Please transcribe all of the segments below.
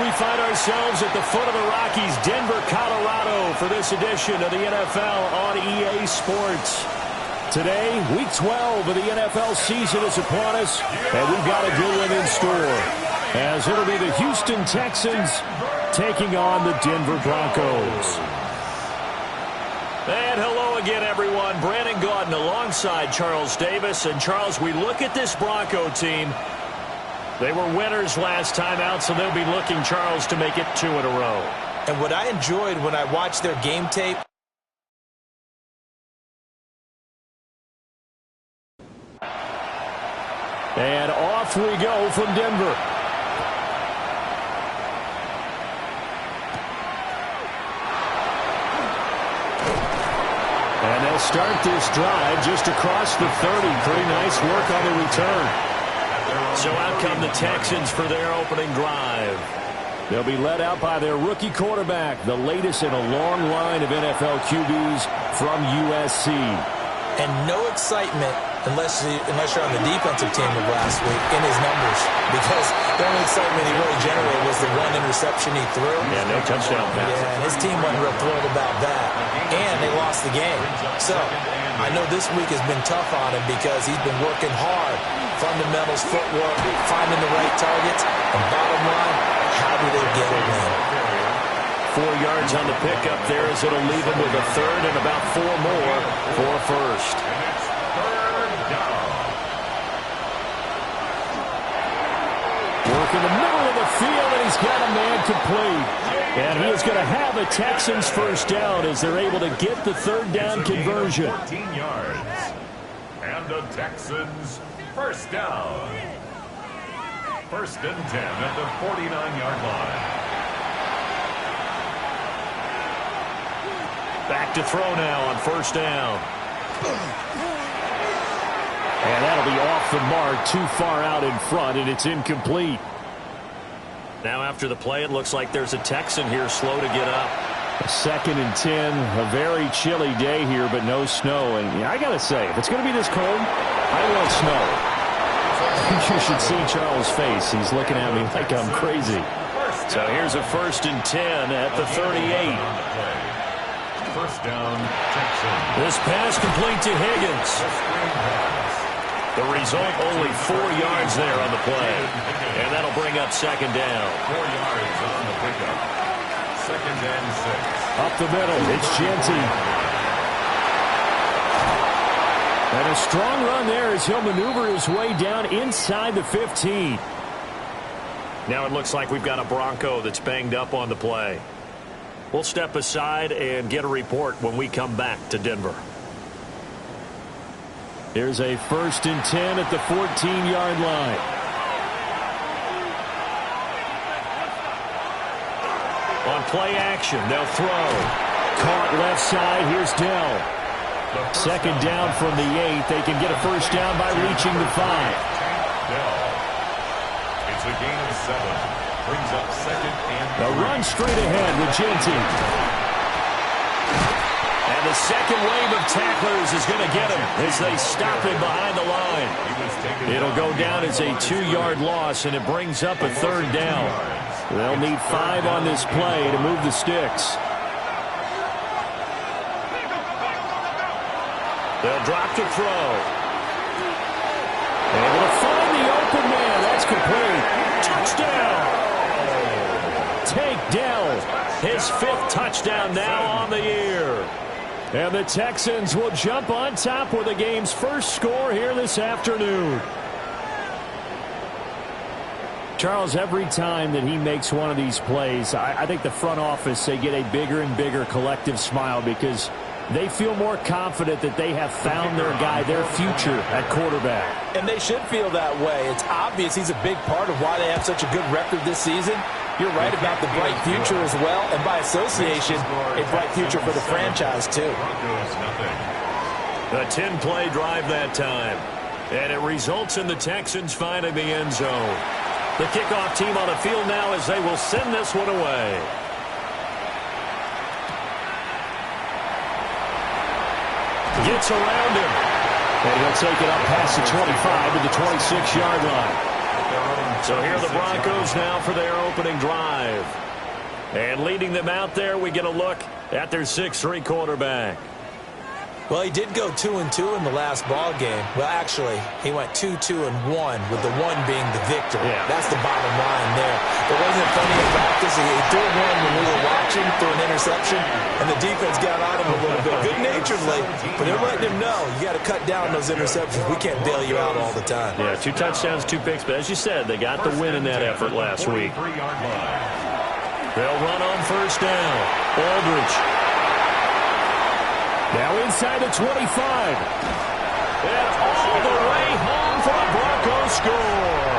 We find ourselves at the foot of the Rockies, Denver, Colorado, for this edition of the NFL on EA Sports. Today, Week 12 of the NFL season is upon us, and we've got a good one in store, as it'll be the Houston Texans taking on the Denver Broncos. And hello again, everyone. Brandon Gaudin alongside Charles Davis. And, Charles, we look at this Bronco team. They were winners last time out, so they'll be looking, Charles, to make it 2 in a row. And what I enjoyed when I watched their game tape, and off we go from Denver. And they'll start this drive just across the 30. Pretty nice work on the return. So out come the Texans for their opening drive. They'll be led out by their rookie quarterback, the latest in a long line of NFL QBs from USC. and no excitement unless you're on the defensive team of last week in his numbers, because the only excitement he really generated was the one interception he threw. Yeah, no touchdown pass. Yeah, and his team wasn't real thrilled about that, and they lost the game. So I know this week has been tough on him because he's been working hard, fundamentals, footwork, finding the right targets, and bottom line, how do they get a win? 4 yards on the pickup there as it'll leave him with a third and about 4 more for a first. Work in the middle of the field, and he's got a man complete. And he is going to have a Texans first down as they're able to get the third down conversion. 14 yards. And the Texans first down. First and 10 at the 49-yard line. Back to throw now on first down. And that'll be off the mark, too far out in front, and it's incomplete. Now after the play, it looks like there's a Texan here slow to get up. A 2nd and 10, a very chilly day here, but no snow. And yeah, I got to say, if it's going to be this cold, I want snow. You should see Charles' face. He's looking at me like I'm crazy. So here's a 1st and 10 at the 38. First down, Texans. This pass complete to Higgins. The result, only 4 yards there on the play. And that'll bring up second down. 4 yards on the pickup. 2nd and 6. Up the middle, it's Genty. And a strong run there as he'll maneuver his way down inside the 15. Now it looks like we've got a Bronco that's banged up on the play. We'll step aside and get a report when we come back to Denver. Here's a 1st and 10 at the 14-yard line. On play action, they'll throw. Caught left side, here's Dell. 2nd down from the 8. They can get a first down by reaching the 5. Dell. It's a gain of 7. Brings up 2nd and 3. The run straight ahead with Genty. And the second wave of tacklers is going to get him as they stop him behind the line. It'll go down as a 2-yard loss, and it brings up a 3rd down. They'll need 5 on this play to move the sticks. They'll drop to throw. Able to find the open man. That's complete. Touchdown. Take Dell, his 5th touchdown now on the year. And the Texans will jump on top with the game's first score here this afternoon. Charles, every time that he makes one of these plays, I think the front office, they get a bigger and bigger collective smile because they feel more confident that they have found their guy, their future at quarterback. And they should feel that way. It's obvious he's a big part of why they have such a good record this season. You're right about the bright future as well, and by association, a bright future for the franchise too. A 10-play drive that time, and it results in the Texans finding the end zone. The kickoff team on the field now as they will send this one away. Gets around him, and he'll take it up past the 25 to the 26-yard line. So here are the Broncos now for their opening drive. And leading them out there, we get a look at their 6'3" quarterback. Well, he did go 2-2 in the last ball game. Well, actually, he went 2-2-1, with the one being the victor. Yeah. That's the bottom line there. It wasn't funny in practice. He threw one when we were watching, threw an interception, and the defense got on him a little bit, good-naturedly. But they're letting him know, you got to cut down those interceptions. We can't bail you out all the time. Yeah, 2 touchdowns, 2 picks. But as you said, they got the win in that effort last week. They'll run on first down. Aldridge. Now inside the 25. And all the way home for a Broncos score.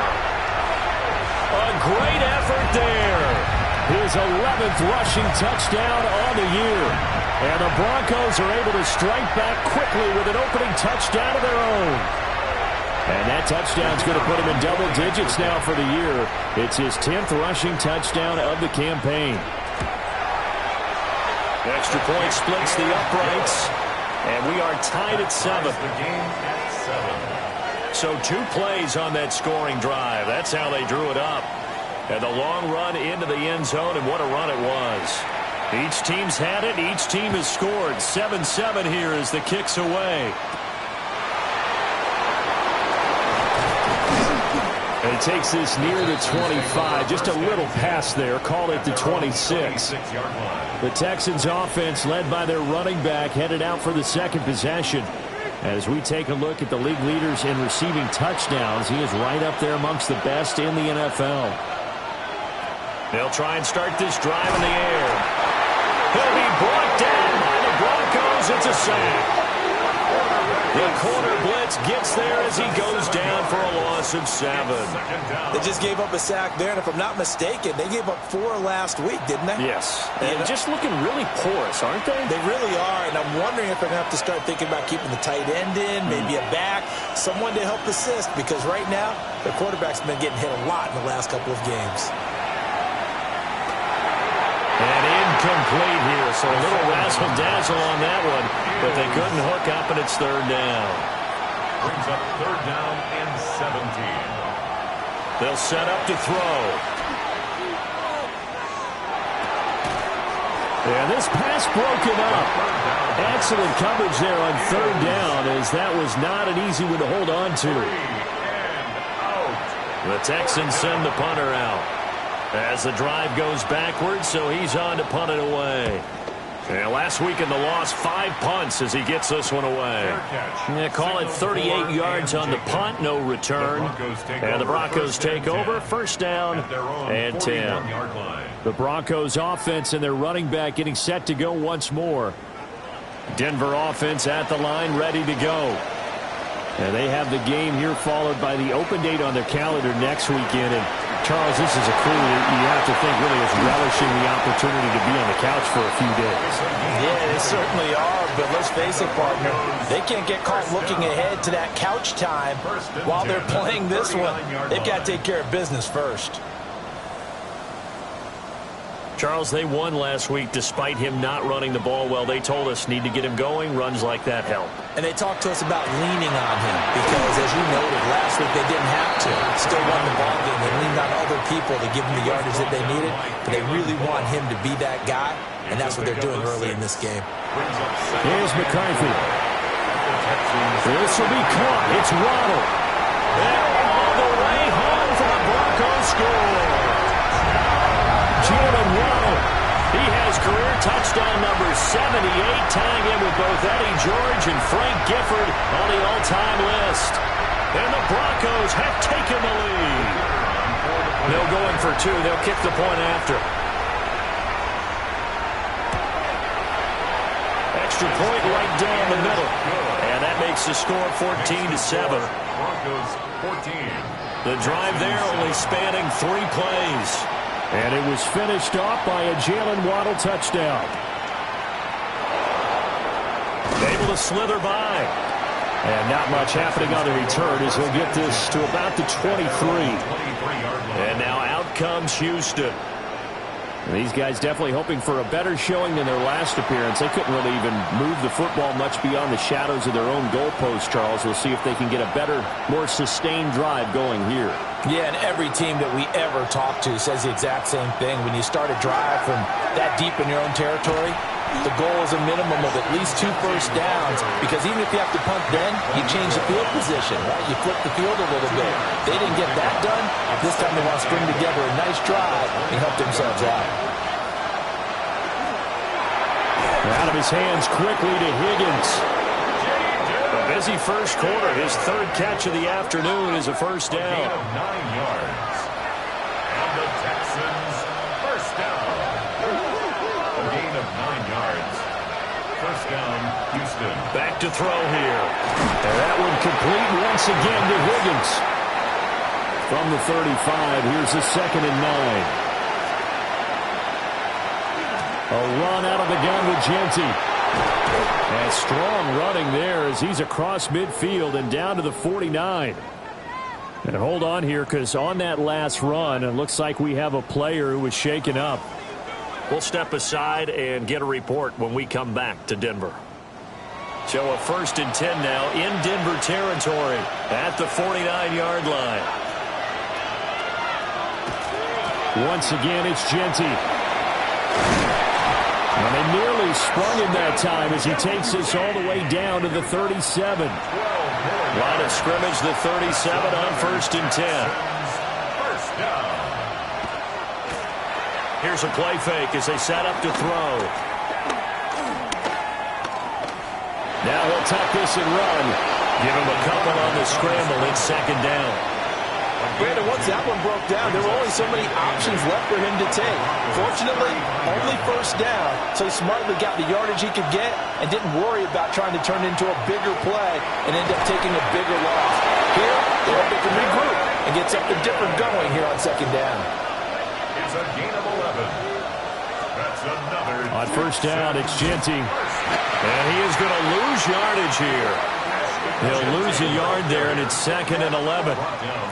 A great effort there. His 11th rushing touchdown on the year. And the Broncos are able to strike back quickly with an opening touchdown of their own. And that touchdown's going to put him in double digits now for the year. It's his 10th rushing touchdown of the campaign. Extra point splits the uprights, and we are tied at 7. So 2 plays on that scoring drive. That's how they drew it up. And the long run into the end zone, and what a run it was. Each team's had it. Each team has scored. 7-7 here as the kick's away. And he takes this near the 25. Just a little pass there. Call it the 26. The Texans offense, led by their running back, headed out for the second possession. As we take a look at the league leaders in receiving touchdowns, he is right up there amongst the best in the NFL. They'll try and start this drive in the air. He'll be brought down by the Broncos. It's a sack. The corner blitz gets there as he goes down for a loss of 7. They just gave up a sack there, and if I'm not mistaken, they gave up 4 last week, didn't they? Yes. And just looking really porous, aren't they? They really are, and I'm wondering if they're going to have to start thinking about keeping the tight end in, maybe a back, someone to help assist, because right now, their quarterback's been getting hit a lot in the last couple of games. And incomplete here, so a little razzle-dazzle on that one, but they couldn't hook up, and it's 3rd down. Brings up 3rd down and 17. They'll set up to throw. And this pass broken up. Excellent coverage there on 3rd down, as that was not an easy one to hold on to. The Texans send the punter out. As the drive goes backwards, so he's on to punt it away. And last week in the loss, 5 punts as he gets this one away. Yeah, call it 38 yards on the punt, no return. And the Broncos take over, 1st down and 10. The Broncos offense and their running back getting set to go once more. Denver offense at the line, ready to go. And they have the game here followed by the open date on their calendar next weekend. And Charles, this is a crew that you have to think really is relishing the opportunity to be on the couch for a few days. Yeah, they certainly are, but let's face it, partner, they can't get caught looking ahead to that couch time while they're playing this one. They've got to take care of business first. Charles, they won last week despite him not running the ball well. They told us need to get him going. Runs like that help. And they talked to us about leaning on him because, as you noted, last week they didn't have to. Still won the ball game. They leaned on other people to give them the yardage that they needed, but they really want him to be that guy, and that's what they're doing early in this game. Here's McCarthy. This will be caught. It's Waddle. And all the way home for a Broncos score. Jalen Waddle. He has career touchdown number 78, tying in with both Eddie George and Frank Gifford on the all-time list. And the Broncos have taken the lead. They'll go in for 2. They'll kick the point after. Extra point right down the middle. And that makes the score 14-7. Broncos 14. The drive there only spanning 3 plays. And it was finished off by a Jalen Waddle touchdown. Able to slither by. And not much happening on the return as he'll get this to about the 23. And now out comes Houston. And these guys definitely hoping for a better showing than their last appearance. They couldn't really even move the football much beyond the shadows of their own goalpost, Charles. We'll see if they can get a better, more sustained drive going here. Yeah, and every team that we ever talk to says the exact same thing. When you start a drive from that deep in your own territory, the goal is a minimum of at least 2 first downs, because even if you have to punt then, you change the field position, right? You flip the field a little bit. They didn't get that done. This time they want to string together a nice drive and help themselves out. Out of his hands quickly to Higgins. A busy first quarter. His 3rd catch of the afternoon is a first down. A gain of 9 yards. And the Texans first down. A gain of 9 yards. First down, Houston. Back to throw here. And that one complete once again to Higgins. From the 35, here's a 2nd and 9. A run out of the gun with Genty. And strong running there as he's across midfield and down to the 49. And hold on here, because on that last run, it looks like we have a player who was shaken up. We'll step aside and get a report when we come back to Denver. So a 1st and 10 now in Denver territory at the 49-yard line. Once again, it's Genty. And they nearly sprung him that time as he takes us all the way down to the 37. Line of scrimmage, the 37 on 1st and 10. First down. Here's a play fake as they set up to throw. Now he'll tuck this and run. Give him a couple on the scramble in 2nd down. Brandon, once that one broke down, there were only so many options left for him to take. Fortunately, only first down, so he smartly got the yardage he could get and didn't worry about trying to turn it into a bigger play and end up taking a bigger loss. Here, they hope they can regroup and get something different going here on 2nd down. It's a gain of 11. That's another. On first down, it's Genty. And he is going to lose yardage here. He'll lose a yard there, and it's 2nd and 11.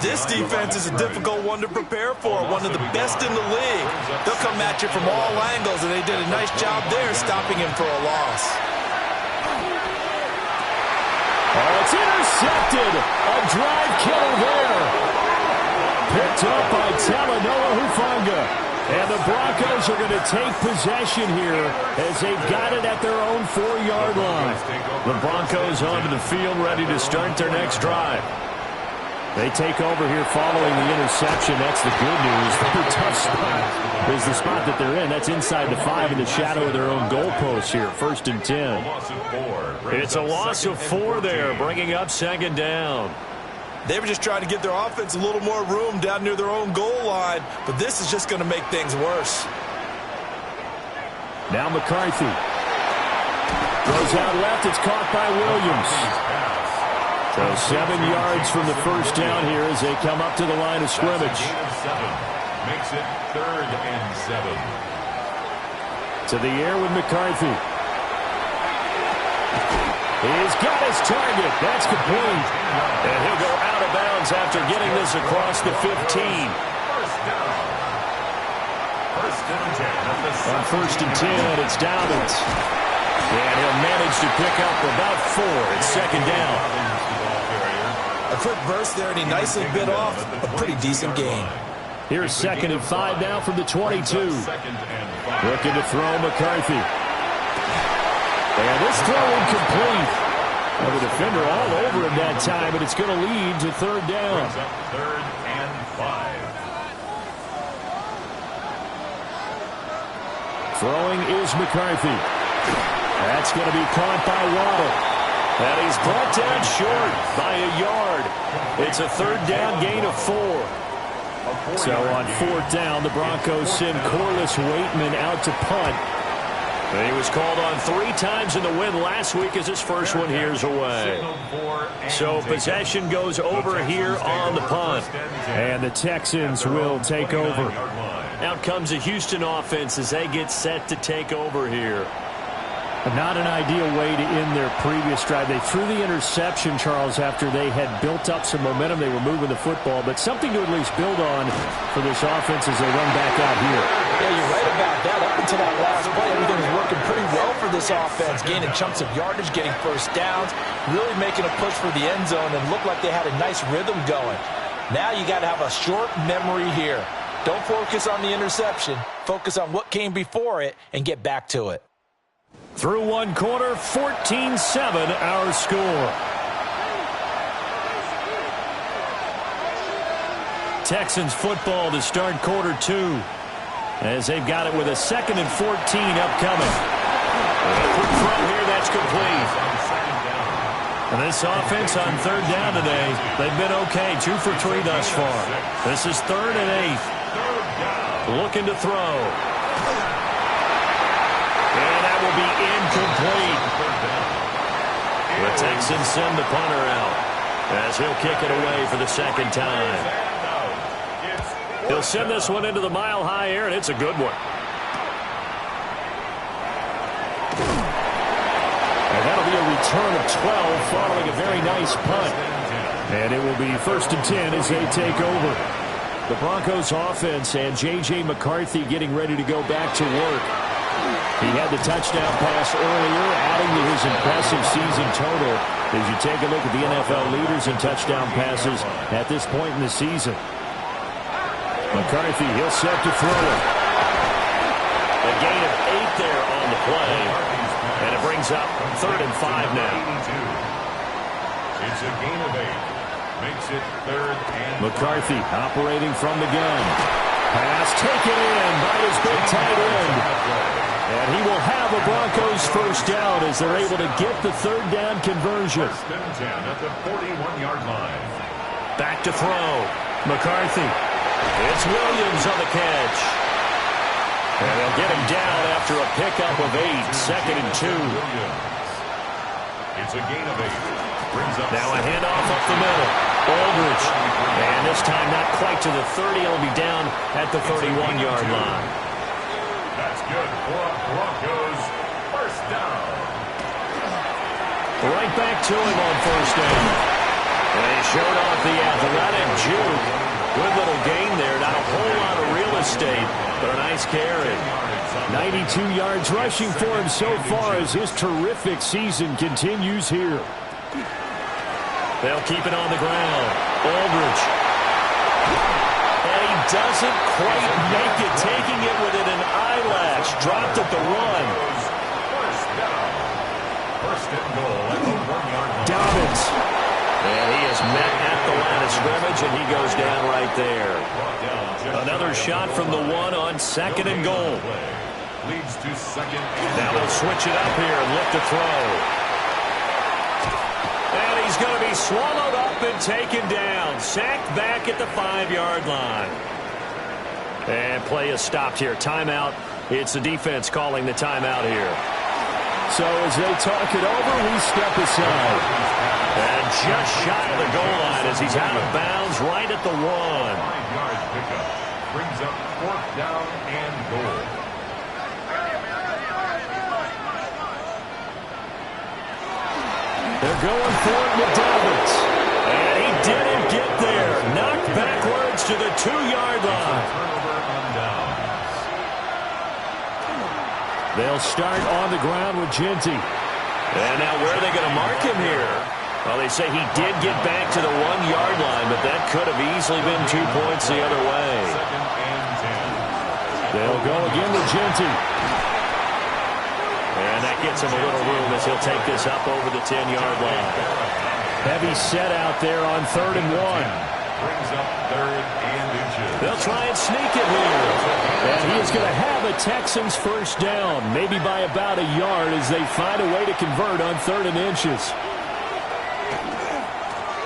This defense is a difficult one to prepare for, one of the best in the league. They'll come at you from all angles, and they did a nice job there stopping him for a loss. Oh, it's intercepted. A drive killer there. Picked up by Talanoa Hufanga. And the Broncos are going to take possession here as they've got it at their own 4-yard line. The Broncos onto the field ready to start their next drive. They take over here following the interception. That's the good news. Their tough spot is the spot that they're in. That's inside the 5 in the shadow of their own goalpost here. 1st and 10. It's a loss of 4 there, bringing up 2nd down. They were just trying to give their offense a little more room down near their own goal line, but this is just going to make things worse. Now McCarthy. Throws out left. It's caught by Williams. So 7 yards from the first down here as they come up to the line of scrimmage. Makes it 3rd and 7. To the air with McCarthy. He's got his target. That's complete. And he'll go out of bounds after getting this across the 15. First down. 1st and 10 at the 7. On 1st and 10, it's Dobbins. And he'll manage to pick up about 4. It's 2nd down. A quick burst there, and he nicely bit off a pretty decent gain. Here's 2nd and 5 now from the 22. Looking to throw McCarthy. And this throw incomplete. Well, the defender all over him that time, but it's going to lead to 3rd down. 3rd and 5. Throwing is McCarthy. That's going to be caught by Waddle. And he's brought down short by a yard. It's a 3rd down gain of 4. So on 4th down, the Broncos send Corliss Waitman out to punt. And he was called on 3 times in the win last week as his first one here's away. So possession goes over here on the punt. And the Texans will take over. Out comes the Houston offense as they get set to take over here. Not an ideal way to end their previous drive. They threw the interception, Charles, after they had built up some momentum. They were moving the football, but something to at least build on for this offense as they run back out here. Yeah, you're right about that. Up until that last play, everything was working pretty well for this offense, gaining chunks of yardage, getting first downs, really making a push for the end zone, and looked like they had a nice rhythm going. Now you got to have a short memory here. Don't focus on the interception. Focus on what came before it and get back to it. Through one quarter, 14-7 our score. Texans football to start quarter two, as they've got it with a 2nd and 14 upcoming. Quick throw here, that's complete. And this offense on 3rd down today, they've been okay, 2 for 3 thus far. This is 3rd and 8. Looking to throw. And that will be incomplete. The Texans send the punter out, as he'll kick it away for the 2nd time. He'll send this one into the mile-high air, and it's a good one. And that'll be a return of 12 following a very nice punt. And it will be 1st and 10 as they take over. The Broncos offense and J.J. McCarthy getting ready to go back to work. He had the touchdown pass earlier, adding to his impressive season total as you take a look at the NFL leaders in touchdown passes at this point in the season. McCarthy, he'll set to throw it. A gain of 8 there on the play. And it brings up 3rd and 5 now. It's a gain of 8. Makes it 3rd and 5. McCarthy operating from the gun. Pass taken in by his big tight end. And he will have a Broncos first down as they're able to get the 3rd down conversion. 1st and 10 at the 41-yard line. Back to throw. McCarthy. It's Williams on the catch. And they'll get him down after a pickup of 8, 2nd and 2. It's a gain of 8. Brings up now a handoff up the middle. Aldridge. And this time not quite to the 30. He'll be down at the 31-yard line. That's good for Broncos. First down. Right back to him on 1st down. And he showed off the athletic juke. Good little gain there. Not a whole lot of real estate, but a nice carry. 92 yards rushing for him so far as his terrific season continues here. They'll keep it on the ground. Aldridge. And he doesn't quite make it, taking it within an eyelash. Dropped at the 1. First down. 1st and goal at the 1-yard line. Dobbins. And he is met at the line of scrimmage, and he goes down right there. Another shot from the 1 on 2nd and goal. Leads to 2nd. Now they'll switch it up here and look to throw. And he's going to be swallowed up and taken down. Sacked back at the 5-yard line. And play is stopped here. Timeout. It's the defense calling the timeout here. So as they talk it over, we step aside. And just shy of the goal line as he's out of bounds right at the 1. 5-yard pickup. Brings up 4th down and goal. They're going for it with Dobbins. And he didn't get there. Knocked backwards to the 2-yard line. Turnover on downs. They'll start on the ground with Genty. And now where are they going to mark him here? Well, they say he did get back to the 1-yard line, but that could have easily been 2 points the other way. 2nd and 10. They'll go again with Genty. And that gets him a little room as he'll take this up over the 10-yard line. Heavy set out there on 3rd and 1. Brings up 3rd and inches. They'll try and sneak it here. And he is going to have a Texans first down, maybe by about a yard as they find a way to convert on 3rd and inches.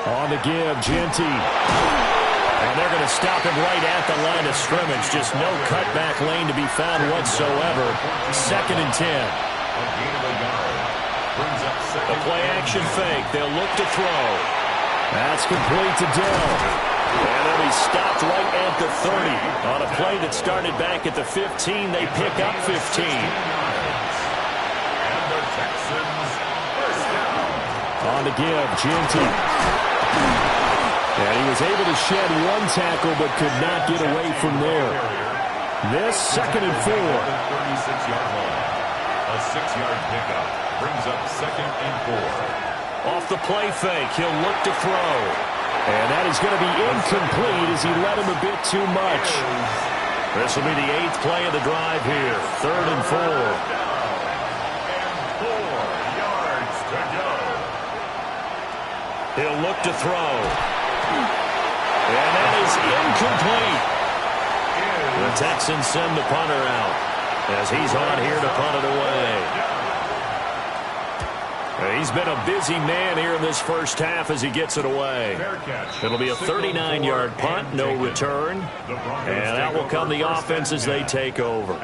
On the give, Genty. And they're going to stop him right at the line of scrimmage. Just no cutback lane to be found whatsoever. 2nd and 10. The play-action fake. They'll look to throw. That's complete to Dell. And then he stopped right at the 30. On a play that started back at the 15, they pick up 15. And the Texans first down. On the give, Genty. And he was able to shed 1 tackle but could not get away from there. This 2nd and 4. 36-yard line. A 6-yard pickup brings up 2nd and 4. Off the play fake, he'll look to throw. And that is going to be incomplete as he led him a bit too much. This will be the 8th play of the drive here. 3rd and 4. And 4 yards to go. He'll look to throw. And that is incomplete. The Texans send the punter out as he's on here to punt it away. He's been a busy man here in this first half as he gets it away. It'll be a 39-yard punt, no return. And out will come the offense as they take over.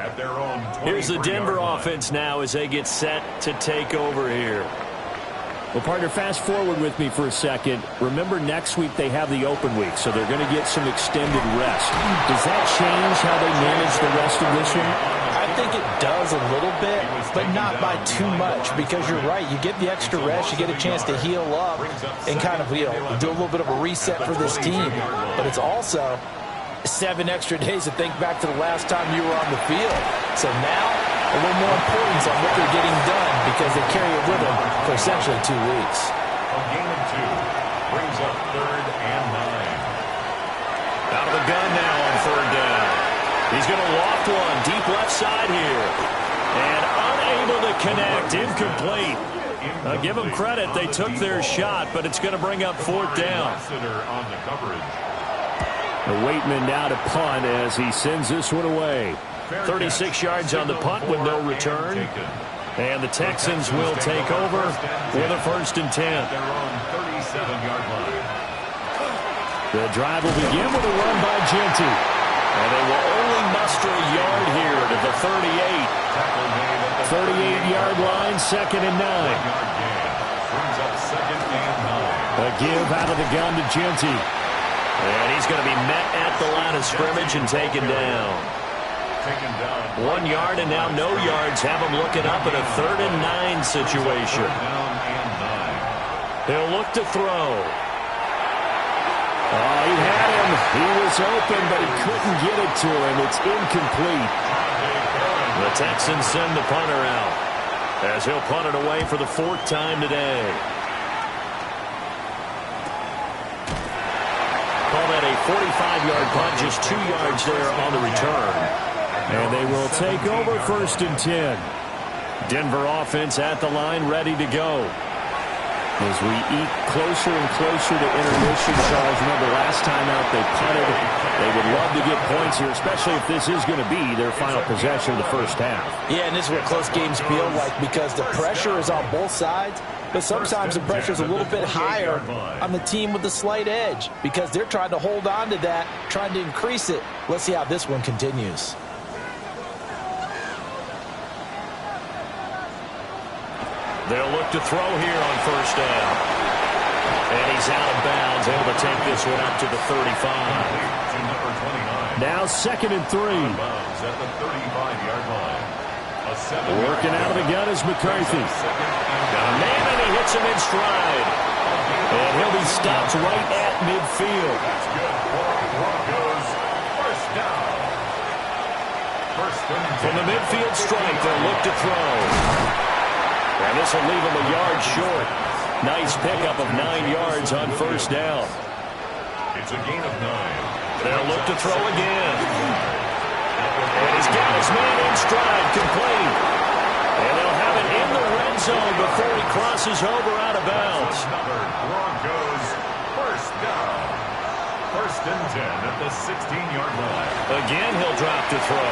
Here's the Denver offense now as they get set to take over here. Well, partner, fast forward with me for a second. Remember, next week they have the open week, so they're going to get some extended rest. Does that change how they manage the rest of this one? I think it does a little bit, but not by too much, because you're right. You get the extra rest, you get a chance to heal up and kind of, do a little bit of a reset for this team. But it's also 7 extra days to think back to the last time you were on the field. So now, a little more importance on what they're getting done because they carry it with them for essentially 2 weeks. A gain of 2 brings up 3rd and 9. Out of the gun now on 3rd down. He's going to loft one deep left side here. And unable to connect, incomplete. Give them credit, they took their shot, but it's going to bring up 4th down. The Waitman now to punt as he sends this one away. 36 yards on the punt with no return. And the Texans will take over with a 1st and 10. The drive will begin with a run by Jeanty. And they will only muster a yard here to the 38. 38-yard line, 2nd and 9. A give out of the gun to Jeanty. And he's going to be met at the line of scrimmage and taken down. 1 yard and now no yards. Have him looking up at a 3rd and 9 situation. He'll look to throw. Oh, he had him. He was open, but he couldn't get it to him. It's incomplete. The Texans send the punter out as he'll punt it away for the 4th time today. Call that a 45-yard punt, just 2 yards there on the return. And they will take over 1st and 10. Denver offense at the line, ready to go. As we eat closer and closer to intermission, Charles, remember last time out they punted. They would love to get points here, especially if this is going to be their final possession of the first half. Yeah, and this is what close games feel like because the pressure is on both sides, but sometimes the pressure is a little bit higher on the team with the slight edge because they're trying to hold on to that, trying to increase it. Let's see how this one continues. They'll look to throw here on 1st down. And he's out of bounds, able to take this one up to the 35. Now 2nd and 3. Working out of the gun is McCarthy. Got a man and he hits him in stride. And he'll be stopped right at midfield. That's good for Broncos. 1st down. From the midfield strike, they'll look to throw. And this will leave him a yard short. Nice pickup of 9 yards on 1st down. It's a gain of 9. They'll look to throw again. And he's got his man in stride, complete. And they'll have it in the red zone before he crosses over out of bounds. Another Broncos 1st down. 1st and 10 at the 16-yard line. Again, he'll drop to throw.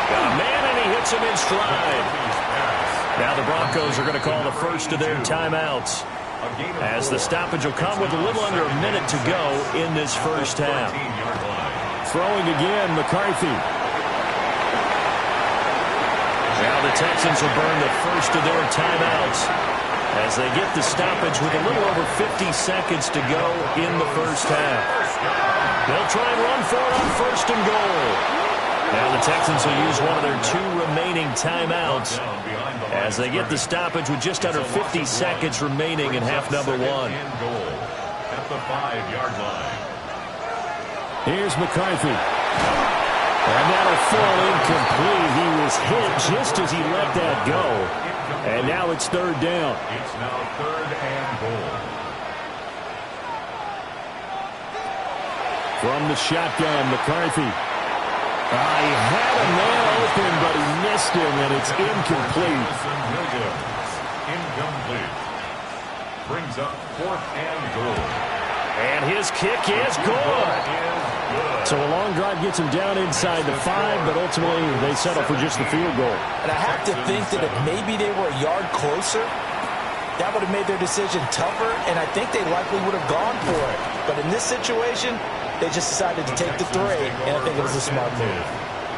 Got a man and he hits him in stride. Now the Broncos are going to call the first of their timeouts as the stoppage will come with a little under a minute to go in this first half. Throwing again, McCarthy. Now the Texans will burn the first of their timeouts as they get the stoppage with a little over 50 seconds to go in the first half. They'll try and run for it on 1st and goal. Now the Texans will use one of their 2 remaining timeouts as they get the stoppage with just under 50 seconds remaining in half number 1. At the 5-yard line. Here's McCarthy. And that'll fall incomplete. He was hit just as he let that go. And now it's 3rd down. It's now 3rd and goal. From the shotgun, McCarthy. He had a man open, but he missed him, and it's incomplete. Incomplete. Brings up 4th and goal. And his kick is good. So a long drive gets him down inside the 5, but ultimately they settle for just the field goal. And I have to think that if maybe they were a yard closer, that would have made their decision tougher, and I think they likely would have gone for it. But in this situation, they just decided to take the 3, and I think it was a smart move.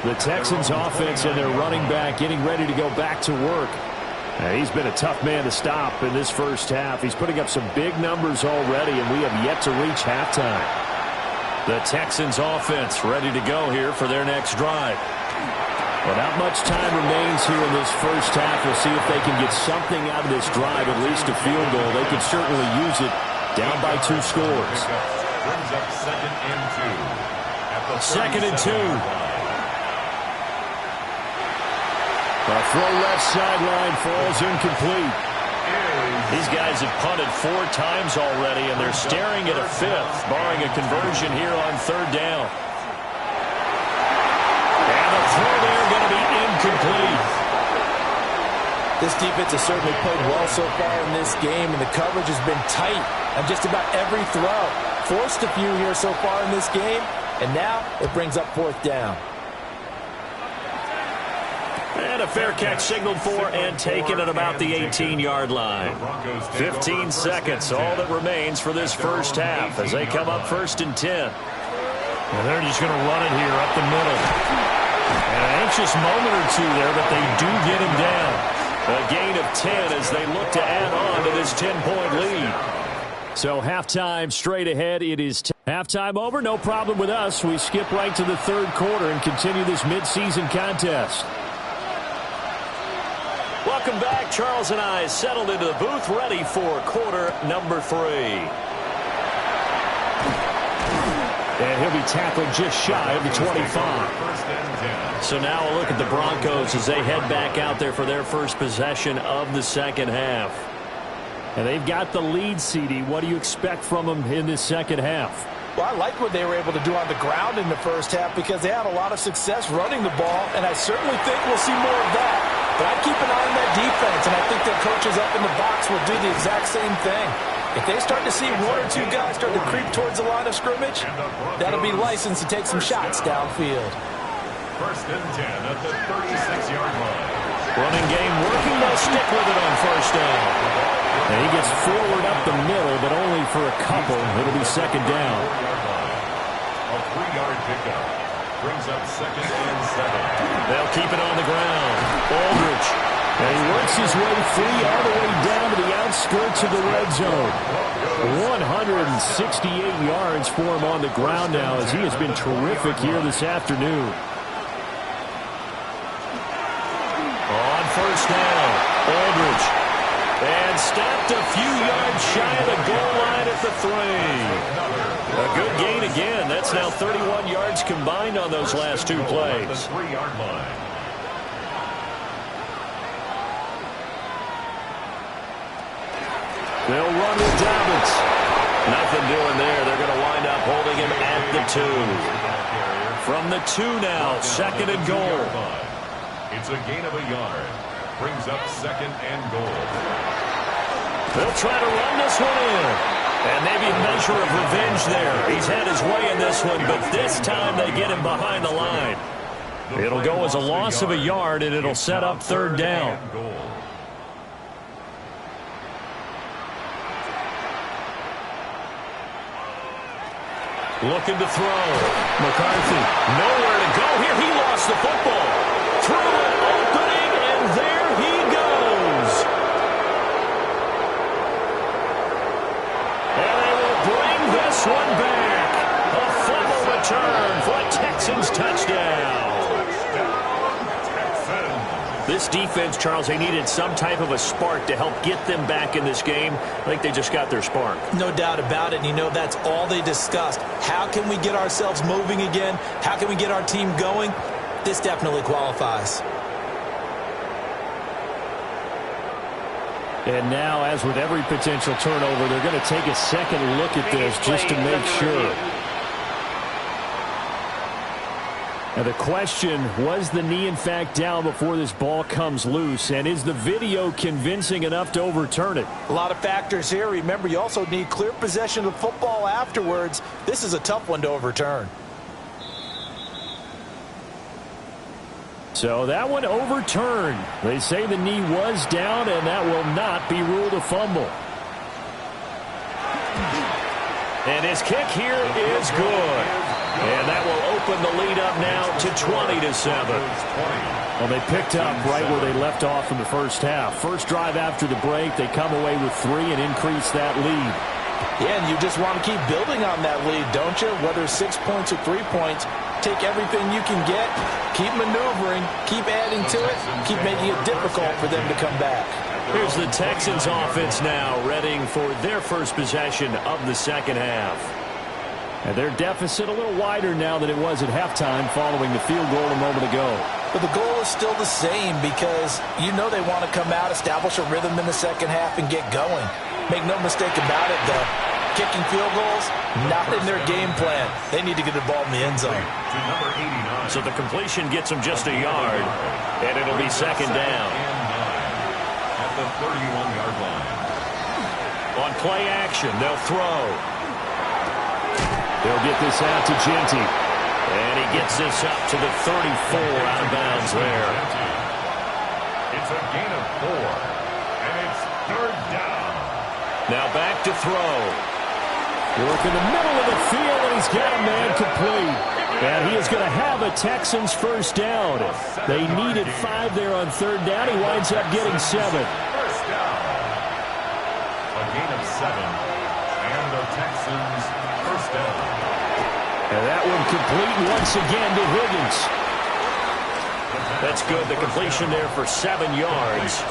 The Texans offense and their running back getting ready to go back to work. He's been a tough man to stop in this first half. He's putting up some big numbers already, and we have yet to reach halftime. The Texans offense ready to go here for their next drive. Well, not much time remains here in this first half. We'll see if they can get something out of this drive, at least a field goal. They could certainly use it down by 2 scores. Brings up 2nd and 2. 2nd and 2. A throw left sideline falls incomplete. These guys have punted 4 times already, and they're staring at a 5th, barring a conversion here on 3rd down. And the throw there going to be incomplete. This defense has certainly played well so far in this game, and the coverage has been tight on just about every throw. Forced a few here so far in this game, and now it brings up 4th down. And a fair catch signaled for and taken at about the 18-yard line. 15 seconds, all that remains for this first half as they come up 1st and 10. And they're just going to run it here up the middle. An anxious moment or two there, but they do get him down. A gain of 10 as they look to add on to this 10-point lead. So halftime straight ahead. It is halftime over. No problem with us. We skip right to the 3rd quarter and continue this midseason contest. Welcome back. Charles and I settled into the booth ready for quarter number 3. And he'll be tackled just shy of the 25. So now a look at the Broncos as they head back out there for their first possession of the second half. And they've got the lead, CD. What do you expect from them in this second half? Well, I like what they were able to do on the ground in the first half because they had a lot of success running the ball, and I certainly think we'll see more of that. But I'd keep an eye on that defense, and I think their coaches up in the box will do the exact same thing. If they start to see 1 or 2 guys start to creep towards the line of scrimmage, that'll be licensed to take some shots downfield. 1st and 10 at the 36-yard line. Running game working. They'll stick with it on 1st down. And he gets forward up the middle, but only for a couple. It'll be 2nd down. A 3-yard pickup. Brings up 2nd and 7. They'll keep it on the ground. Aldridge. And he works his way free all the way down to the outskirts of the red zone. 168 yards for him on the ground now as he has been terrific here this afternoon. On 1st down, Aldridge. And stopped a few yards shy of the goal line at the 3. A good gain again. That's now 31 yards combined on those last 2 plays. The 3-yard line. They'll run with Dobbins. Nothing doing there. They're going to wind up holding him at the 2. From the 2 now, 2nd and goal. It's a gain of a yard. Brings up 2nd and goal. They'll try to run this one in. And maybe a measure of revenge there. He's had his way in this one, but this time they get him behind the line. It'll go as a loss of a yard, and it'll set up 3rd down. Looking to throw. McCarthy, nowhere to go here. He lost the football. Through an opening, and there he goes. And they will bring this one back. A fumble return for a Texans touchdown. This defense, Charles, they needed some type of a spark to help get them back in this game. I think they just got their spark. No doubt about it. And you know, that's all they discussed. How can we get ourselves moving again? How can we get our team going? This definitely qualifies. And now, as with every potential turnover, they're going to take a second look at this just to make sure. And the question, was the knee in fact down before this ball comes loose? And is the video convincing enough to overturn it? A lot of factors here. Remember, you also need clear possession of the football afterwards. This is a tough one to overturn. So that one overturned. They say the knee was down, and that will not be ruled a fumble. And his kick here is good. And that will open the lead up now to 20-7. Well, they picked up right where they left off in the first half. First drive after the break, they come away with 3 and increase that lead. Yeah, and you just want to keep building on that lead, don't you? Whether 6 points or 3 points, take everything you can get, keep maneuvering, keep adding to it, keep making it difficult for them to come back. Here's the Texans offense now, readying for their first possession of the second half. And their deficit a little wider now than it was at halftime following the field goal a moment ago. But the goal is still the same because you know they want to come out, establish a rhythm in the second half, and get going. Make no mistake about it, though. Kicking field goals, not in their game plan. They need to get the ball in the end zone. So the completion gets them just a yard, and it'll be second down. At the 31-yard line. On play action, they'll throw. They'll get this out to Genty. And he gets this up to the 34 out of bounds there. It's a gain of 4. And it's third down. Now back to throw. Work in the middle of the field, and he's got a man complete. And he is going to have a Texans first down. They needed 5 there on third down. He winds up getting 7. First down. A gain of 7. And the Texans first down. And that one complete once again to Higgins. That's good. The completion there for 7 yards.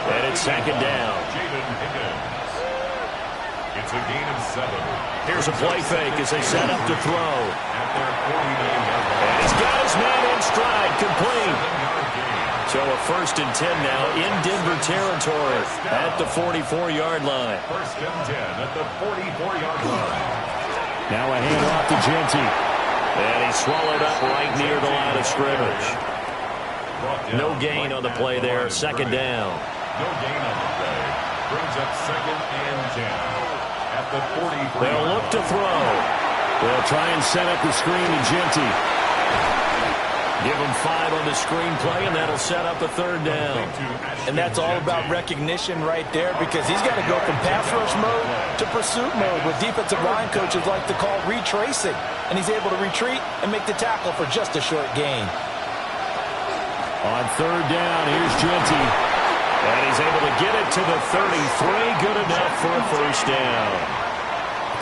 And it's second down. It's a gain of 7. Here's a play fake as they set up to throw. At their 49-yard line. And he's got his man in stride, complete. So a 1st and 10 now in Denver territory at the 44-yard line. 1st and 10 at the 44-yard line. Now a handoff to Genty. And he's swallowed up right near the line of scrimmage. No gain on the play there. Second down. No gain on the play. Brings up 2nd and 10 at the 43. They'll look to throw. They'll try and set up the screen to Genty. Give him 5 on the screenplay, and that'll set up a third down. And that's all about recognition right there because he's got to go from pass rush mode to pursuit mode, what defensive line coaches like to call retracing. And he's able to retreat and make the tackle for just a short gain. On third down, here's Genty. And he's able to get it to the 33. Good enough for a first down.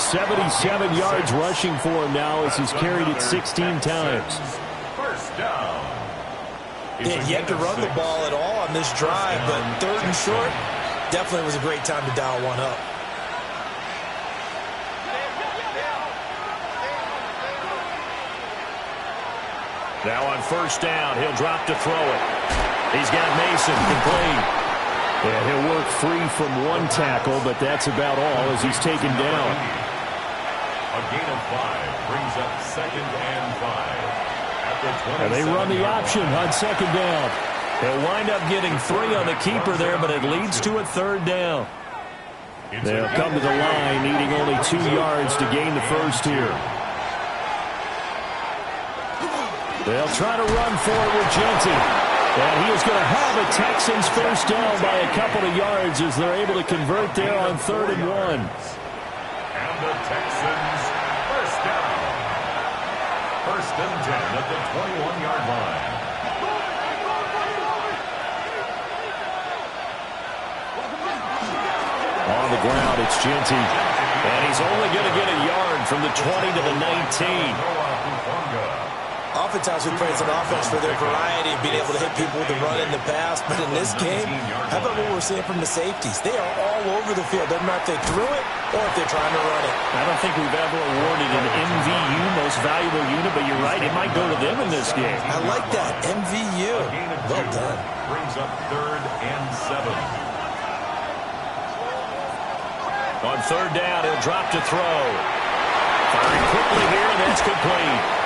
77 yards rushing for him now as he's carried it 16 times. First down. They had yet to run the ball at all on this drive, but 3rd and short definitely was a great time to dial one up. Now on first down, he'll drop to throw it. He's got Mason complete. And he'll work free from one tackle, but that's about all as he's taken down. A gain of 5 brings up 2nd and 5. And they run the option on second down. They'll wind up getting 3 on the keeper there, but it leads to a third down. They'll come to the line, needing only 2 yards to gain the first here. They'll try to run for it with Genty. And he is going to have a Texans first down by a couple of yards as they're able to convert there on 3rd and 1. And the Texans first down. 1st and 10 at the 21-yard line. On the ground, it's Genty. And he's only going to get a yard from the 20 to the 19. Oftentimes we praise an offense for their variety of being able to hit people with the run and the pass, but in this game, how about what we're seeing from the safeties? They are all over the field. Doesn't matter if they threw it or if they're trying to run it. I don't think we've ever awarded an MVU, most valuable unit, but you're right, it might go to them in this game. I like that, MVU. Well done. Brings up 3rd and 7. On third down, he'll drop to throw. Firing quickly here, and that's complete.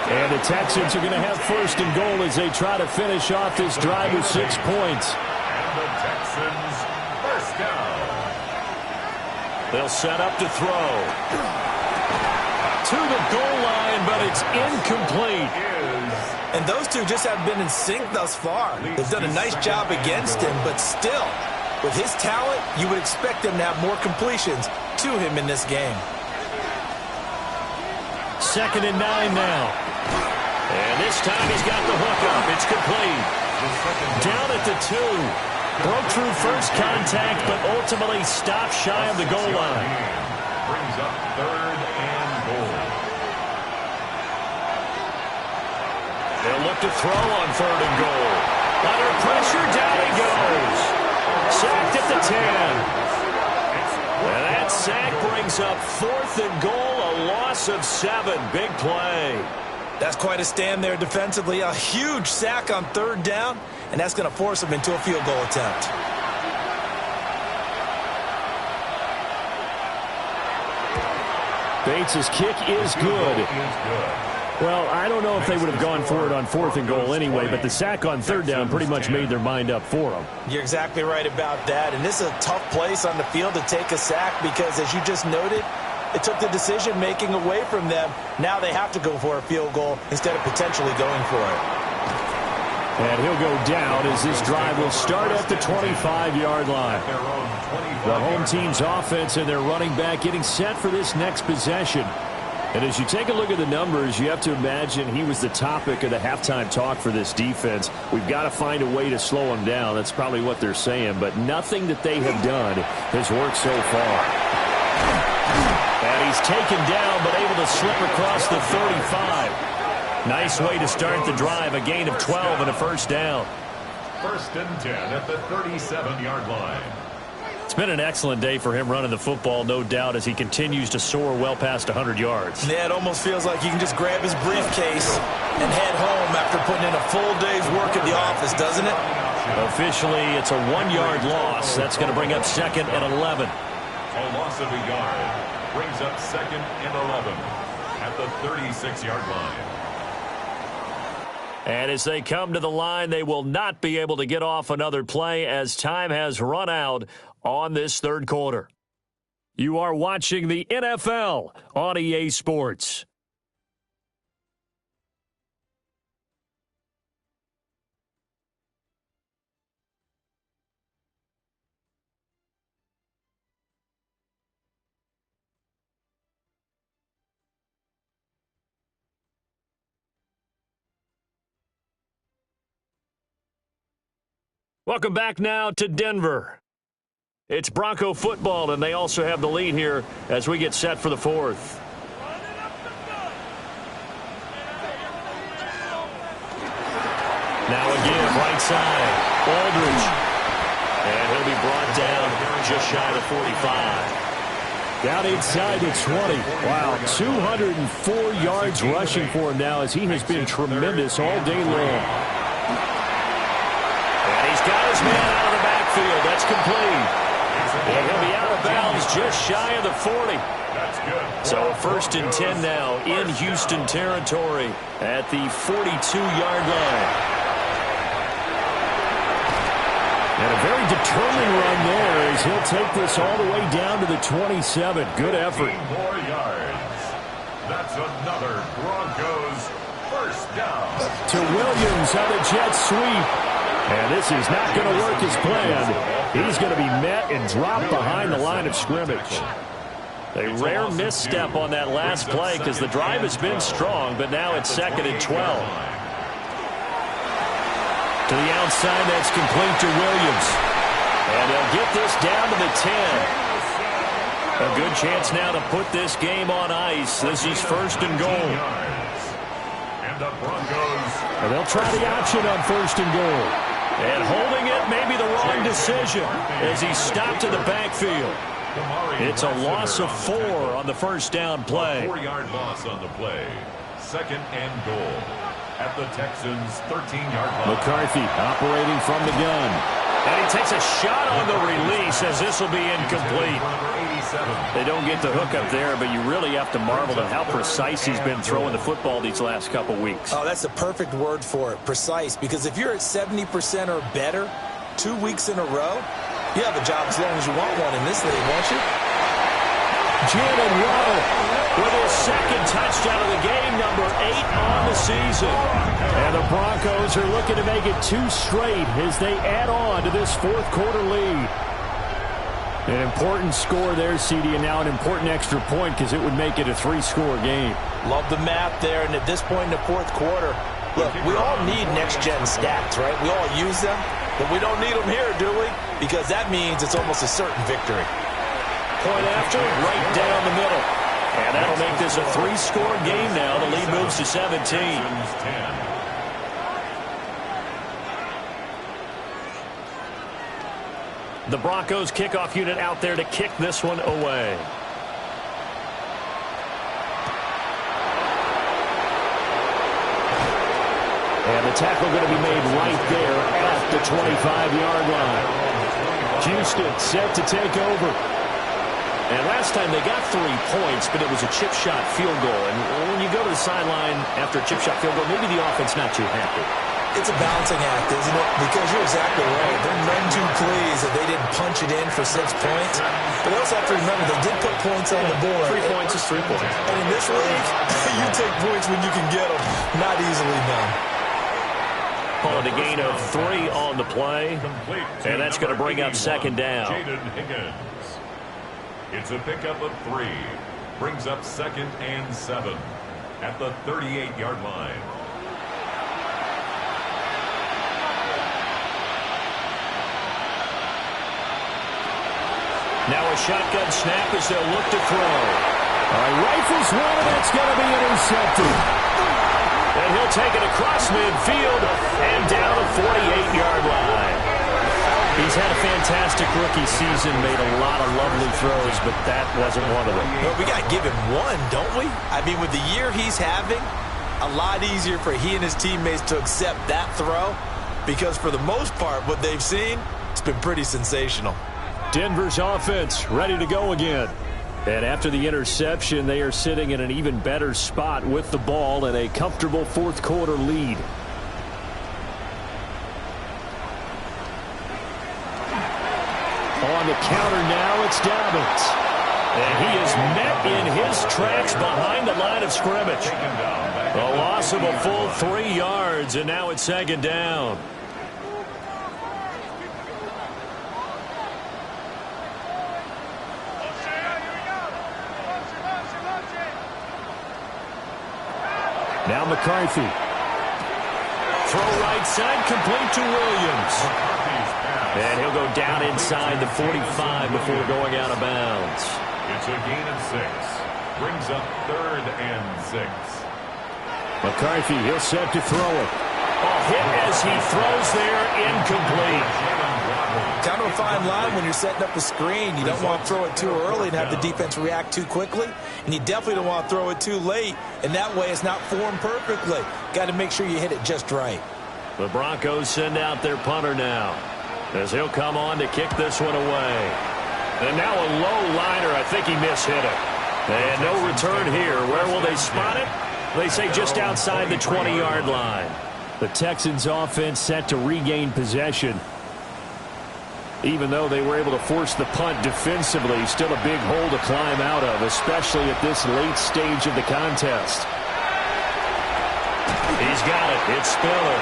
And the Texans are going to have first and goal as they try to finish off this drive with 6 points. And the Texans first down. They'll set up to throw. To the goal line, but it's incomplete. And those two just haven't been in sync thus far. They've done a nice job against him, but still, with his talent, you would expect him to have more completions to him in this game. 2nd and 9 now. And this time he's got the hook up. It's complete. Down at the 2. Broke through first contact, but ultimately stopped shy of the goal line. Brings up 3rd and goal. They'll look to throw on 3rd and goal. Under pressure, down he goes. Sacked at the 10. And that sack brings up 4th and goal, a loss of 7. Big play. That's quite a stand there defensively. A huge sack on 3rd down, and that's going to force him into a field goal attempt. Bates' kick is good. Well, I don't know if they would have gone for it on 4th and goal anyway, but the sack on 3rd down pretty much made their mind up for them. You're exactly right about that, and this is a tough place on the field to take a sack because, as you just noted, it took the decision-making away from them. Now they have to go for a field goal instead of potentially going for it. And he'll go down as this drive will start at the 25-yard line. The home team's offense and their running back getting set for this next possession. And as you take a look at the numbers, you have to imagine he was the topic of the halftime talk for this defense. We've got to find a way to slow him down. That's probably what they're saying. But nothing that they have done has worked so far. And he's taken down, but able to slip across the 35. Nice way to start the drive. A gain of 12 and a first down. 1st and 10 at the 37-yard line. It's been an excellent day for him running the football, no doubt, as he continues to soar well past 100 yards. Yeah, it almost feels like he can just grab his briefcase and head home after putting in a full day's work at the office, doesn't it? Officially, it's a 1-yard loss. That's going to bring up 2nd and 11. A loss of a yard brings up 2nd and 11 at the 36-yard line. And as they come to the line, they will not be able to get off another play as time has run out on this 3rd quarter. You are watching the NFL on EA Sports. Welcome back now to Denver. It's Bronco football, and they also have the lead here as we get set for the 4th. Now again, right side, Aldridge. And he'll be brought down just shy of the 45. Down inside the 20. Wow, 204 yards rushing for him now as he has been tremendous all day long. And he's got his man out of the backfield. That's complete. And he'll be out of bounds just shy of the 40. That's good. So 1st and 10 now in Houston territory at the 42-yard line. And a very determined run there as he'll take this all the way down to the 27. Good effort. 15 more yards. That's another Broncos first down. To Williams on the jet sweep. And this is not going to work as planned. He's going to be met and dropped behind the line of scrimmage. A rare misstep on that last play because the drive has been strong, but now it's 2nd and 12. To the outside, that's complete to Williams. And they'll get this down to the 10. A good chance now to put this game on ice. This is 1st and goal. And the Broncos. And they'll try the option on 1st and goal. And holding it may be the wrong decision as he stopped in the backfield. It's a loss of 4 on the first down play. 4-yard loss on the play. 2nd and goal at the Texans' 13-yard line. McCarthy operating from the gun. And he takes a shot on the release, says this will be incomplete. They don't get the hook up there, but you really have to marvel at how precise he's been throwing the football these last couple weeks. Oh, that's the perfect word for it, precise, because if you're at 70% or better 2 weeks in a row, you have a job as long as you want one in this league, won't you? Jalen Waddle with his second touchdown of the game, number 8 on the season. And the Broncos are looking to make it 2 straight as they add on to this fourth quarter lead. An important score there, CD, and now an important extra point because it would make it a 3-score game. Love the math there, and at this point in the fourth quarter, look, we all need next-gen stats, right? We all use them, but we don't need them here, do we? Because that means it's almost a certain victory. Point after, right down the middle. And that'll make this a 3-score game now. The lead moves to 17. The Broncos kickoff unit out there to kick this one away. And the tackle going to be made right there at the 25-yard line. Houston set to take over. And last time they got 3 points, but it was a chip shot field goal. And when you go to the sideline after a chip shot field goal, maybe the offense not too happy. It's a balancing act, isn't it? Because you're exactly right. They're none too pleased that they didn't punch it in for 6 points. But they also have to remember they did put points on the board. 3 points is 3 points. And in this league, you take points when you can get them. Not easily done. On a gain of 3 on the play. And that's going to bring up second down. Jaden Higgins. It's a pickup of 3. Brings up 2nd and 7 at the 38-yard line. Now a shotgun snap as they'll look to throw. All right, rifles one, and it's going to be intercepted. And he'll take it across midfield and down the 48-yard line. He's had a fantastic rookie season, made a lot of lovely throws, but that wasn't one of them. Well, we got to give him one, don't we? I mean, with the year he's having, a lot easier for he and his teammates to accept that throw because for the most part, what they've seen, it's been pretty sensational. Denver's offense ready to go again. And after the interception, they are sitting in an even better spot with the ball and a comfortable fourth quarter lead. On the counter now, it's Dobbins. And he is met in his tracks behind the line of scrimmage. A loss of a full 3 yards, and now it's second down. Now McCarthy. Throw right side, complete to Williams. And he'll go down inside the 45 before going out of bounds. It's a gain of 6. Brings up 3rd and 6. McCarthy, he'll set to throw it. A hit as he throws there, incomplete. Kind of a fine line when you're setting up a screen. You don't want to throw it too early and have the defense react too quickly. And you definitely don't want to throw it too late. And that way it's not formed perfectly. Got to make sure you hit it just right. The Broncos send out their punter now, as he'll come on to kick this one away. And now a low liner. I think he mishit it. And no return here. Where will they spot it? They say just outside the 20-yard line. The Texans offense set to regain possession. Even though they were able to force the punt defensively, still a big hole to climb out of, especially at this late stage of the contest. He's got it. It's Spiller.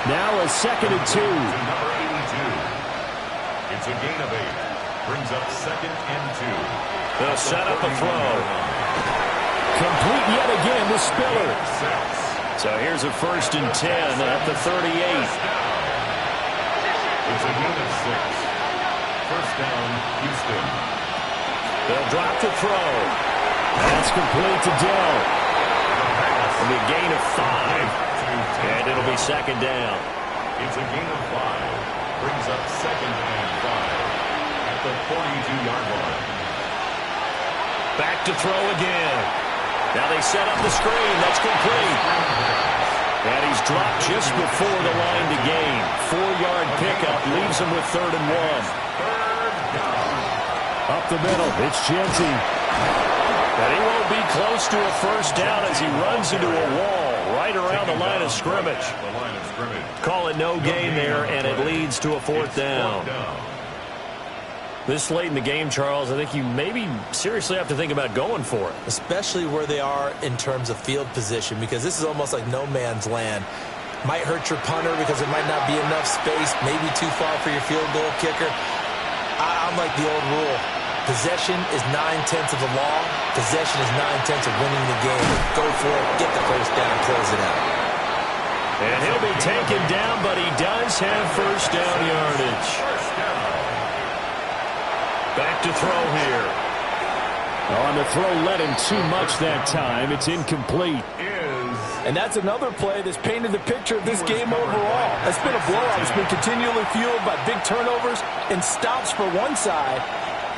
Now a 2nd and 2. Number 82. It's a gain of 8. Brings up 2nd and 2. They'll set up a throw. Complete yet again to Spiller. So here's a 1st and 10 at the 38. It's a gain of 6. 1st down, Houston. They'll drop the throw. That's complete to Dell. It'll be a gain of 5. And it'll be 2nd down. It's a gain of 5. Brings up 2nd and 5 at the 42-yard line. Back to throw again. Now they set up the screen. That's complete. And he's dropped just before the line to gain. 4-yard pickup leaves him with 3rd and 1. Up the middle, it's Genty. And he won't be close to a first down as he runs into a wall right around the line of scrimmage. Call it no gain there, and it leads to a 4th down. This late in the game, Charles, I think you maybe seriously have to think about going for it. Especially where they are in terms of field position, because this is almost like no man's land. Might hurt your punter because there might not be enough space, maybe too far for your field goal kicker. I'm like the old rule. Possession is 9/10 of the law. Possession is 9/10 of winning the game. Go for it, get the first down, close it out. And he'll be taken down, but he does have first down yardage. Back to throw here. On the throw, led him too much that time. It's incomplete. And that's another play that's painted the picture of this game overall. It's been a blowout. It's been continually fueled by big turnovers and stops for one side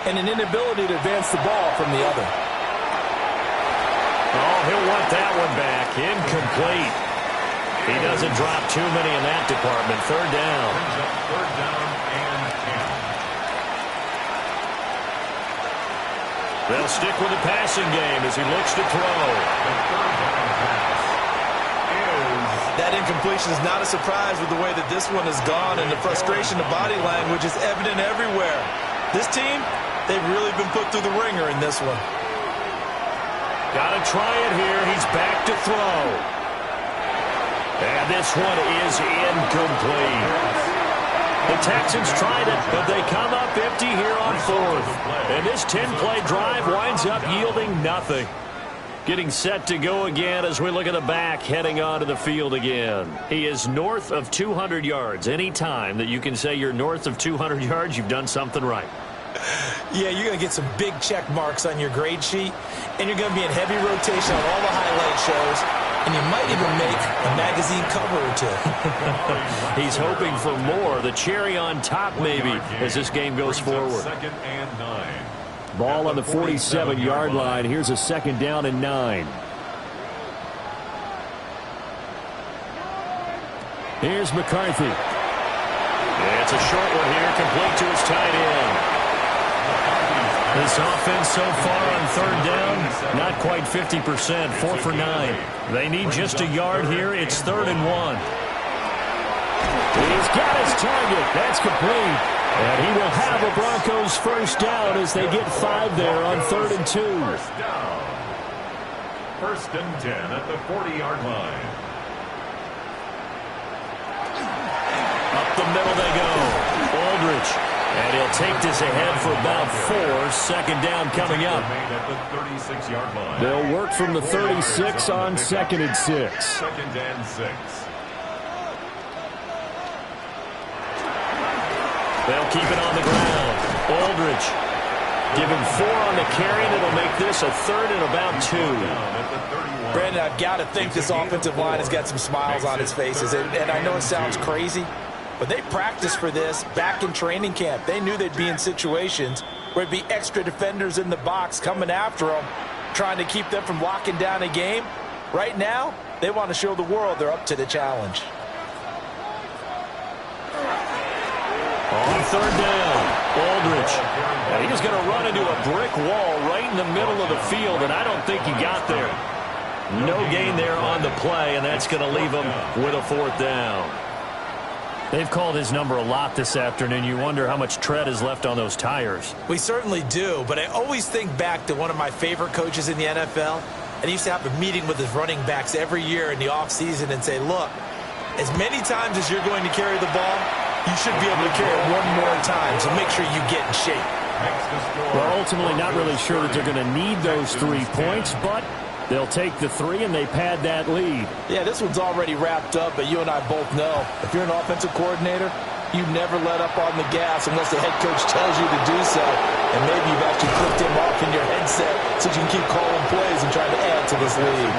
and an inability to advance the ball from the other. Oh, he'll want that one back. Incomplete. He doesn't drop too many in that department. 3rd down. Third down and 10. They'll stick with the passing game as he looks to throw. That incompletion is not a surprise with the way that this one has gone, and the frustration of body language is evident everywhere. This team, they've really been put through the ringer in this one. Got to try it here. He's back to throw. And this one is incomplete. The Texans tried it, but they come up empty here on 4th. And this 10-play drive winds up yielding nothing. Getting set to go again as we look at the back heading onto the field again. He is north of 200 yards. Any time that you can say you're north of 200 yards, you've done something right. Yeah, you're going to get some big check marks on your grade sheet, and you're going to be in heavy rotation on all the highlight shows, and you might even make a magazine cover or two. He's hoping for more, the cherry on top maybe, as this game goes forward. 2nd and 9. Ball on the 47-yard line. Here's a 2nd down and 9. Here's McCarthy. It's a short one here, complete to his tight end. This offense so far on 3rd down, not quite 50%, 4 for 9. They need just a yard here. It's 3rd and 1. He's got his target. That's complete. And he will have a Broncos first down as they get 5 there on 3rd and 2. First down. 1st and 10 at the 40-yard line. Up the middle they go. Aldridge. And he'll take this ahead for about 4. 2nd down coming up. They'll work from the 36 on 2nd and 6. 2nd and 6. They'll keep it on the ground. Aldridge. Give him 4 on the carry, and it'll make this a 3rd and about 2. Brandon, I've got to think this offensive line has got some smiles on its faces. And I know it sounds crazy, but they practiced for this back in training camp. They knew they'd be in situations where it'd be extra defenders in the box coming after them, trying to keep them from locking down a game. Right now, they want to show the world they're up to the challenge. On 3rd down, Aldridge. And he's going to run into a brick wall right in the middle of the field, and I don't think he got there. No gain there on the play, and that's going to leave him with a 4th down. They've called his number a lot this afternoon. You wonder how much tread is left on those tires. We certainly do, but I always think back to one of my favorite coaches in the NFL, and he used to have a meeting with his running backs every year in the offseason and say, look, as many times as you're going to carry the ball, you should be able to carry it one more time, so make sure you get in shape. Well, ultimately not really sure that they're going to need those 3 points, but they'll take the 3 and they pad that lead. Yeah, this one's already wrapped up, but you and I both know if you're an offensive coordinator, you never let up on the gas unless the head coach tells you to do so. And maybe you've actually clicked him off in your headset so you can keep calling plays and trying to add to this lead.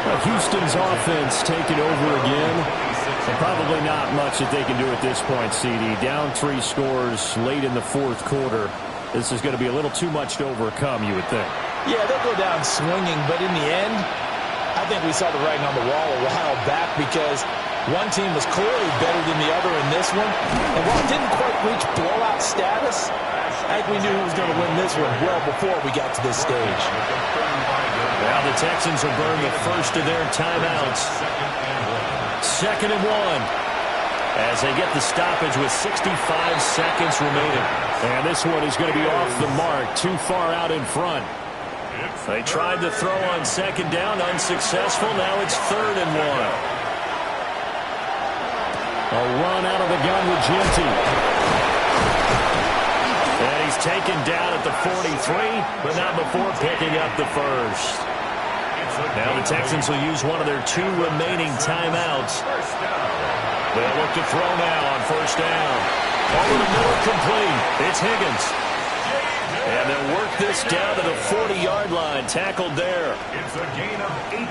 Well, Houston's offense taking over again. And probably not much that they can do at this point, CD. Down 3 scores late in the 4th quarter. This is going to be a little too much to overcome, you would think. Yeah, they'll go down swinging, but in the end, I think we saw the writing on the wall a while back because one team was clearly better than the other in this one. And while it didn't quite reach blowout status, I think we knew who was going to win this one well before we got to this stage. Now the Texans will burn the first of their timeouts. 2nd and 1. As they get the stoppage with 65 seconds remaining. And this one is going to be off the mark, too far out in front. They tried to throw on 2nd down, unsuccessful. Now it's 3rd and 1. A run out of the gun with Ginty. And he's taken down at the 43, but not before picking up the first. Now the Texans will use one of their 2 remaining timeouts. They'll look to throw now on 1st down. Over the middle, complete. It's Higgins. And they'll work this down to the 40-yard line. Tackled there. It's a gain of 18.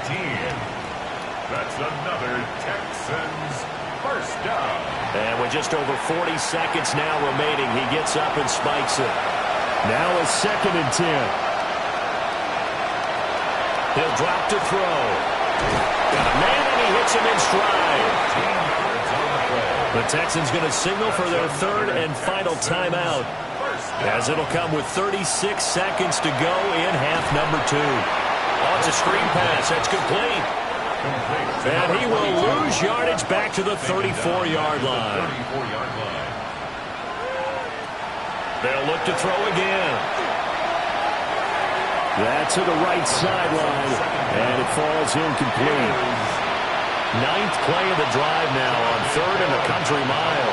That's another Texans first down. And with just over 40 seconds now remaining, he gets up and spikes it. Now a 2nd and 10. He'll drop to throw. Got a man, and he hits him in stride. The Texans going to signal for their 3rd and final timeout, as it'll come with 36 seconds to go in half number 2. Oh, it's a screen pass. That's complete. And he will lose yardage back to the 34-yard line. They'll look to throw again. That's to the right sideline, and it falls incomplete. 9th play of the drive now on 3rd and a country mile.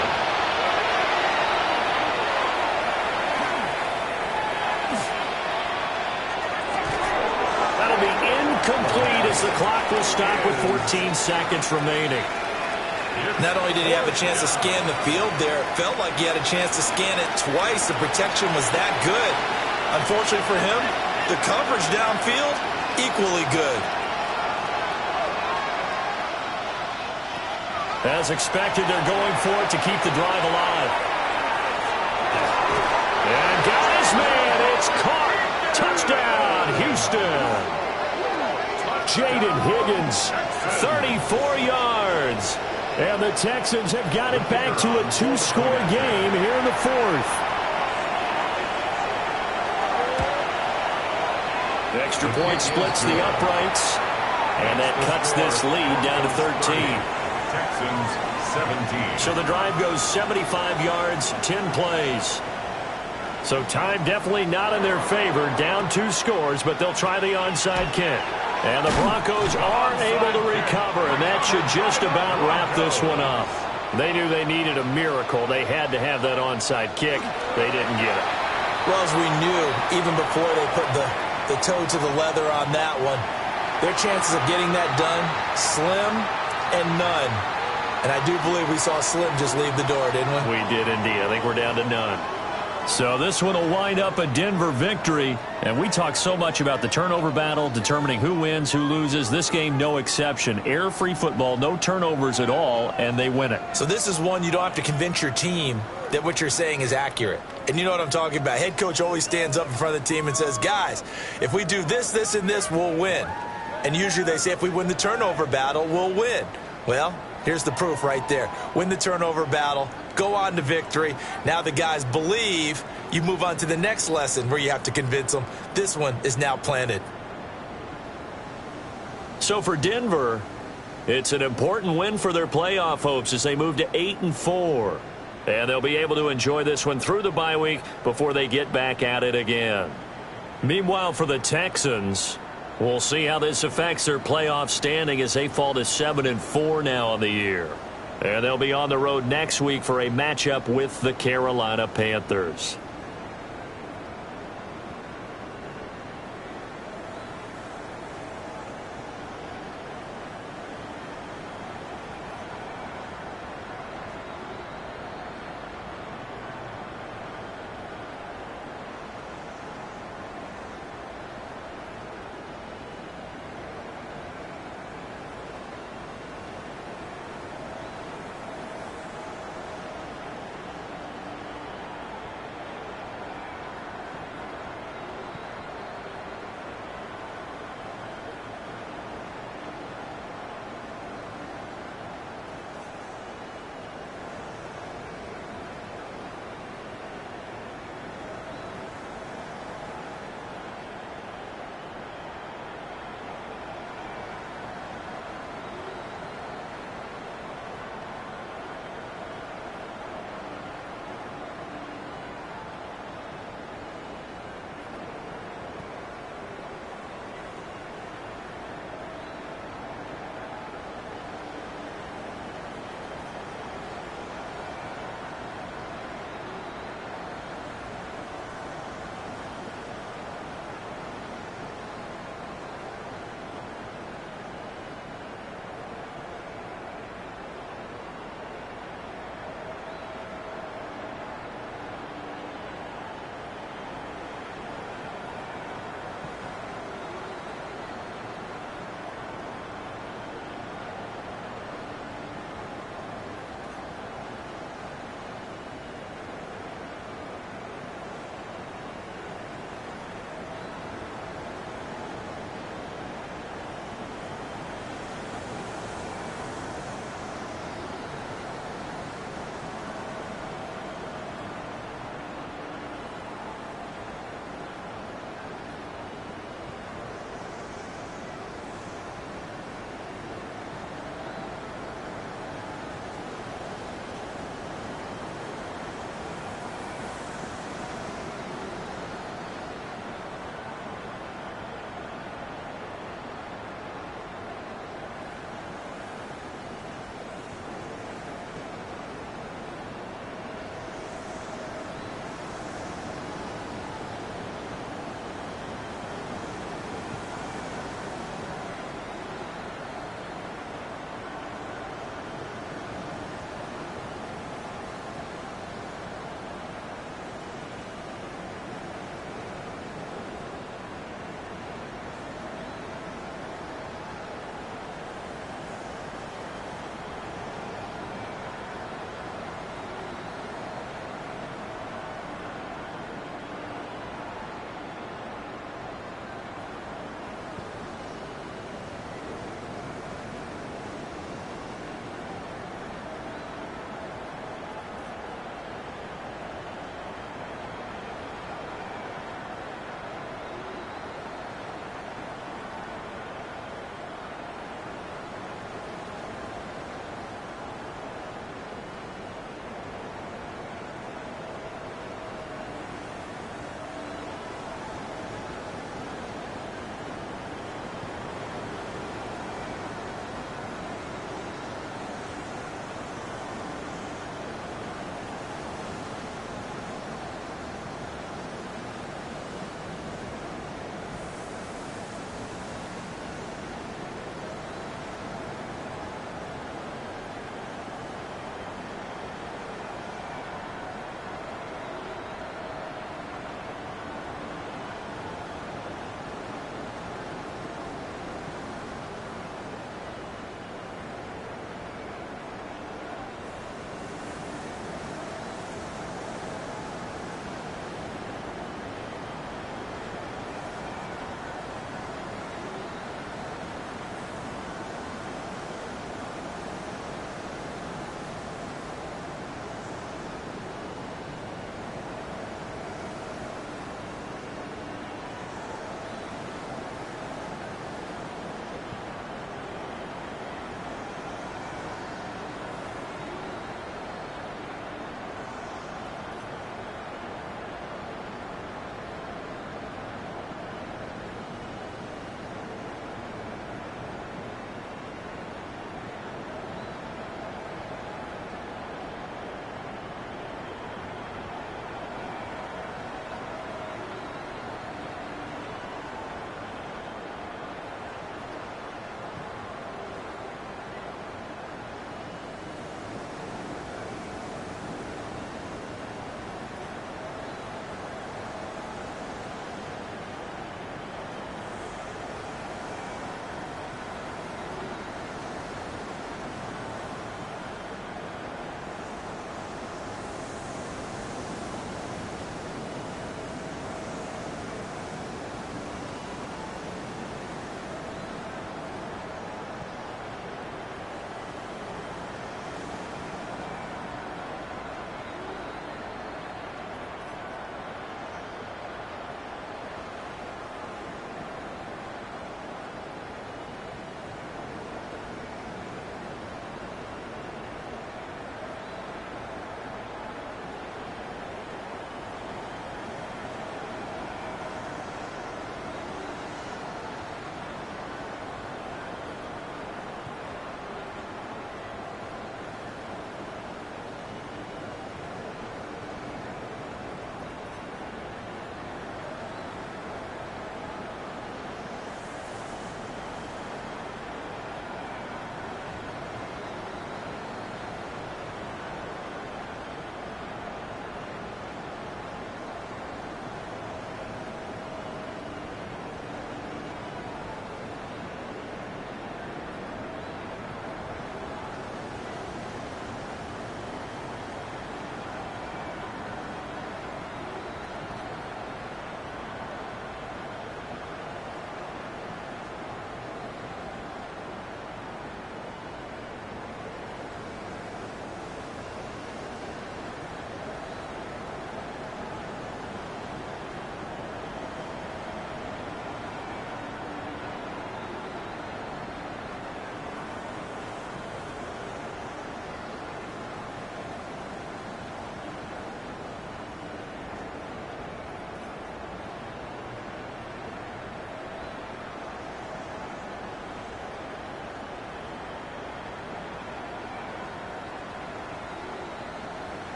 That'll be incomplete as the clock will stop with 14 seconds remaining. Not only did he have a chance to scan the field there, it felt like he had a chance to scan it twice. The protection was that good. Unfortunately for him, the coverage downfield, equally good. As expected, they're going for it to keep the drive alive. And guys, man, it's caught. Touchdown, Houston. Jaden Higgins, 34 yards. And the Texans have got it back to a 2-score game here in the 4th. The extra point splits the uprights. And that cuts this lead down to 13. Texans 17. So the drive goes 75 yards, 10 plays. So time definitely not in their favor. Down 2 scores, but they'll try the onside kick. And the Broncos are able to recover, and that should just about wrap this one up. They knew they needed a miracle. They had to have that onside kick. They didn't get it. Well, as we knew, even before they put the toe to the leather on that one, their chances of getting that done, slim and none. And I do believe we saw Slim just leave the door, didn't we? We did indeed. I think we're down to none. So this one will wind up a Denver victory. And we talk so much about the turnover battle, determining who wins, who loses. This game, no exception. Air-free football, no turnovers at all, and they win it. So this is one you don't have to convince your team that what you're saying is accurate. And you know what I'm talking about. Head coach always stands up in front of the team and says, guys, if we do this, this, and this, we'll win. And usually they say if we win the turnover battle, we'll win. Well, here's the proof right there. Win the turnover battle, go on to victory. Now the guys believe. You move on to the next lesson where you have to convince them. This one is now planted. So for Denver, it's an important win for their playoff hopes as they move to 8-4. And they'll be able to enjoy this one through the bye week before they get back at it again. Meanwhile, for the Texans, we'll see how this affects their playoff standing as they fall to 7-4 now on the year. And they'll be on the road next week for a matchup with the Carolina Panthers.